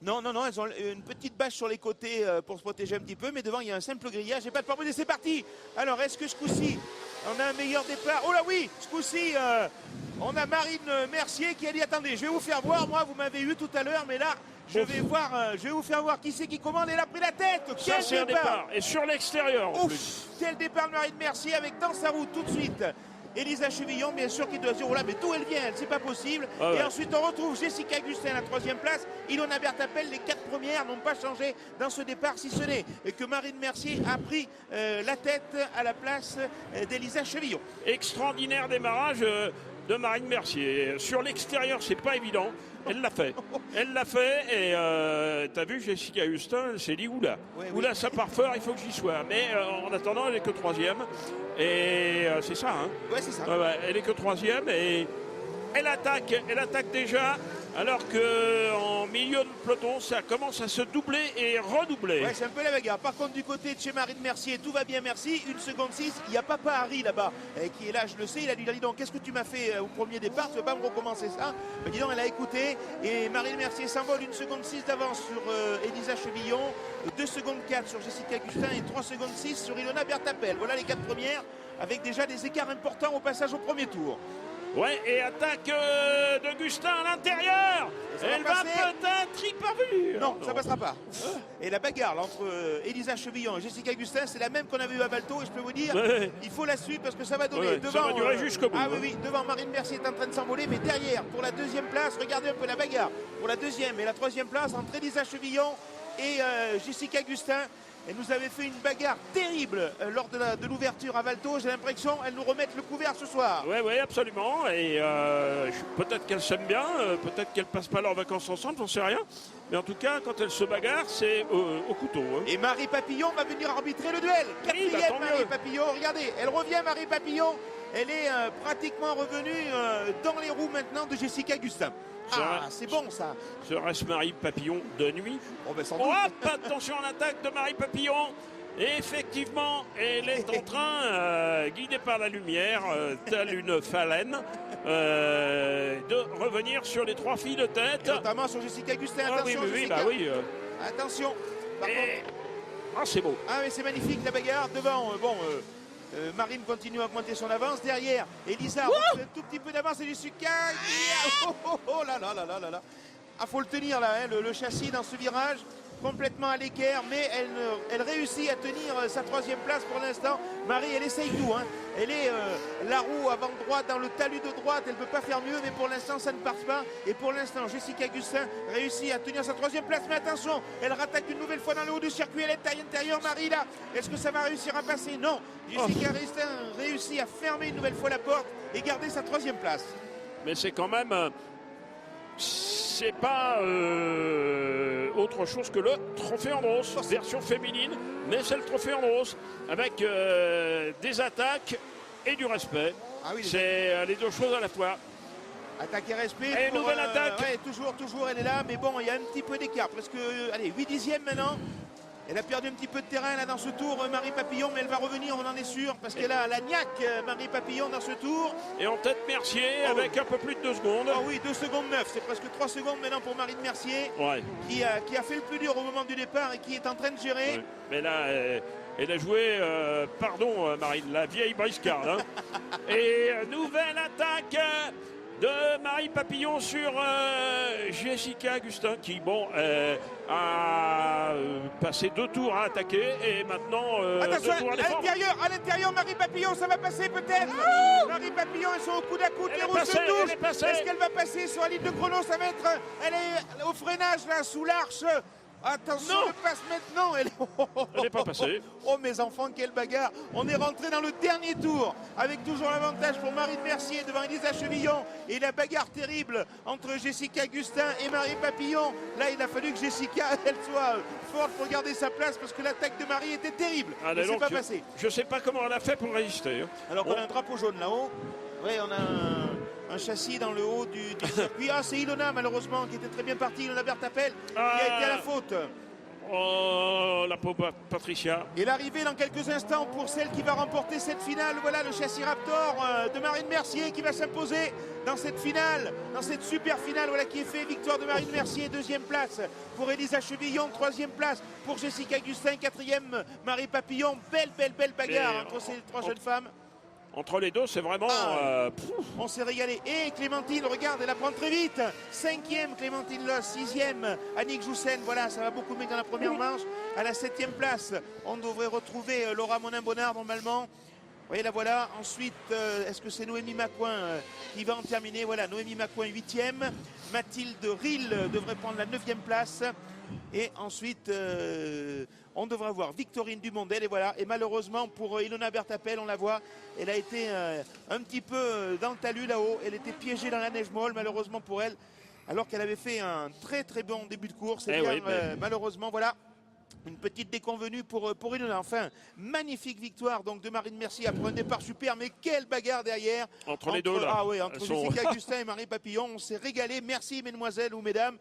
Non, non, non, elles ont une petite bâche sur les côtés pour se protéger un petit peu, mais devant il y a un simple grillage, j'ai pas de problème, et c'est parti. Alors est-ce que ce coup-ci, on a un meilleur départ? Oh là oui, ce coup-ci, on a Marine Mercier qui a dit, attendez, je vais vous faire voir, moi vous m'avez eu tout à l'heure, mais là, je vais vous faire voir qui c'est qui commande, elle a pris la tête. Ça c'est un départ, et sur l'extérieur en plus. Quel départ de Marine Mercier avec dans sa route tout de suite. Elisa Chevillon, bien sûr, qui doit dire, oh là, mais d'où elle vient, c'est pas possible. Ah ouais. Et ensuite, on retrouve Jessica Gustin à la 3e place. Ilona Bertapel, les 4 premières n'ont pas changé dans ce départ, si ce n'est que Marine Mercier a pris la tête à la place d'Elisa Chevillon. Extraordinaire démarrage de Marine Mercier. Sur l'extérieur, c'est pas évident. Elle l'a fait. Elle l'a fait et t'as vu Jessica Gustin, elle s'est dit oula, Ouais, oula, oui. ça part fort, il faut que j'y sois. Mais en attendant, elle est que 3e. Et c'est ça, hein. Ouais, c'est ça. Ouais, elle est que 3e et elle attaque déjà. Alors qu'en milieu de peloton, ça commence à se doubler et redoubler. Ouais, c'est un peu la bagarre. Par contre, du côté de chez Marine Mercier, tout va bien, merci. 1 seconde 6. Il n'y a Papa Harry là-bas qui est là, je le sais. Il a dit donc, qu'est-ce que tu m'as fait au premier départ? Tu ne veux pas me recommencer ça? Mais dis donc, elle a écouté. Et Marine Mercier s'envole 1 seconde 6 d'avance sur Elisa Chevillon. 2 secondes 4 sur Jessica Gustin et 3 secondes 6 sur Ilona Bertapel. Voilà les 4 premières avec déjà des écarts importants au passage au premier tour. Ouais, et attaque de Gustin à l'intérieur. Elle va peut-être y parvenir. Non, ça passera pas. Et la bagarre là, entre Elisa Chevillon et Jessica Gustin, c'est la même qu'on avait eu à Valto. Et je peux vous dire, il faut la suivre parce que ça va donner. Ouais, devant, ça va durer jusqu'au bout. Ah oui, oui, devant Marine Mercier est en train de s'envoler, mais derrière, pour la 2e place, regardez un peu la bagarre. Pour la 2e et la 3e place, entre Elisa Chevillon et Jessica Gustin. Elle nous avait fait une bagarre terrible lors de l'ouverture à Valto. J'ai l'impression qu'elles nous remettent le couvert ce soir. Oui, absolument. Et peut-être qu'elles s'aiment bien, peut-être qu'elles passent pas leurs vacances ensemble, j'en sais rien. Mais en tout cas, quand elles se bagarrent, c'est au couteau. Hein. Et Marie Papillon va venir arbitrer le duel. 4e Marie Papillon. Regardez, elle revient Marie Papillon. Elle est pratiquement revenue dans les roues maintenant de Jessica Gustin. Ah, c'est bon ça. Serait-ce Marie Papillon de nuit? Oh, ben sans doute. Attention à l'attaque de Marie Papillon. Et effectivement, elle est en train, guidée par la lumière, telle une phalène, de revenir sur les 3 filles de tête. Et notamment sur Jessica Gustin. Attention, Jessica. Attention. C'est beau. Ah, mais c'est magnifique la bagarre. Devant, Marine continue à augmenter son avance. Derrière, Elisa un tout petit peu d'avance et Jessica. Oh là là là là là là. Ah, faut le tenir là, hein, le châssis dans ce virage. Complètement à l'équerre, mais elle réussit à tenir sa 3e place pour l'instant. Marie, elle essaye tout. Hein. Elle est la roue avant droite dans le talus de droite. Elle ne peut pas faire mieux, mais pour l'instant, ça ne passe pas. Et pour l'instant, Jessica Gustin réussit à tenir sa 3e place. Mais attention, elle rattaque une nouvelle fois dans le haut du circuit. Elle est à l'intérieur, Marie, là. Est-ce que ça va réussir à passer? Non. Jessica Gustin réussit à fermer une nouvelle fois la porte et garder sa 3e place. Mais c'est quand même... c'est pas autre chose que le trophée Andros, version féminine, mais c'est le trophée Andros avec des attaques et du respect. Ah oui, c'est les deux choses à la fois. Attaque et respect. Et nouvelle attaque. Ouais, toujours, elle est là, mais bon, il y a un petit peu d'écart. Presque, allez, 8 dixièmes maintenant. Elle a perdu un petit peu de terrain là dans ce tour, Marie Papillon, mais elle va revenir, on en est sûr, parce qu'elle a la niaque, Marie Papillon, dans ce tour. Et en tête Mercier avec un peu plus de 2 secondes. Oh oui, 2 secondes 9, c'est presque 3 secondes maintenant pour Marine Mercier, qui a fait le plus dur au moment du départ et qui est en train de gérer. Ouais. Mais là, elle a joué, Marine, la vieille briscarde. Hein. Et nouvelle attaque de Marie Papillon sur Jessica Gustin qui a passé 2 tours à attaquer et maintenant attention, 2 tours à défendre. à l'intérieur Marie Papillon, ça va passer peut-être. Marie Papillon, elles sont au coude à coude, les roues se touchent. Est-ce qu'elle va passer sur la ligne de chrono? Ça va être, elle est au freinage là sous l'arche. Attention, elle passe maintenant. Elle n'est pas passée. Oh mes enfants, quelle bagarre. On est rentré dans le dernier tour avec toujours l'avantage pour Marine Mercier devant Elisa Chevillon. Et la bagarre terrible entre Jessica Gustin et Marie Papillon. Là, il a fallu que Jessica, elle soit forte pour garder sa place parce que l'attaque de Marie était terrible. Mais c'est pas passé. Je ne sais pas comment elle a fait pour résister. Hein. Alors qu'on a un drapeau jaune là-haut. Oui, on a un châssis dans le haut du circuit. Ah, c'est Ilona malheureusement qui était très bien partie. Ilona Bertapel qui a été à la faute. Oh, la pauvre Patricia. Et l'arrivée dans quelques instants pour celle qui va remporter cette finale. Voilà le châssis Raptor de Marine Mercier qui va s'imposer dans cette finale, dans cette super finale, voilà qui est fait. Victoire de Marine Mercier, deuxième place pour Elisa Chevillon, troisième place pour Jessica Gustin, quatrième Marie Papillon. Belle bagarre entre ces trois jeunes femmes. Entre les deux, c'est vraiment... on s'est régalé. Et Clémentine, regarde, elle apprend très vite. Cinquième, Clémentine Loss. Sixième, Annick Joussen. Voilà, ça va beaucoup mieux dans la première manche. À la septième place, on devrait retrouver Laura Monin-Bonnard normalement. Vous voyez, la voilà. Ensuite, est-ce que c'est Noémie Macoin qui va en terminer? Voilà, Noémie Macoin, huitième. Mathilde Rille devrait prendre la neuvième place. Et ensuite, on devrait voir Victorine Dumondel. Et voilà. Et malheureusement, pour Ilona Bertapel, on la voit, elle a été un petit peu dans le talus là-haut. Elle était piégée dans la neige molle, malheureusement pour elle. Alors qu'elle avait fait un très bon début de course. Et bien, oui, malheureusement, voilà. Une petite déconvenue pour Ilona. Enfin, magnifique victoire donc de Marine Mercier après un départ super. Mais quelle bagarre derrière. Entre les deux là. Ah oui, entre Jessica Gustin et Marie Papillon. On s'est régalé. Merci mesdemoiselles ou mesdames.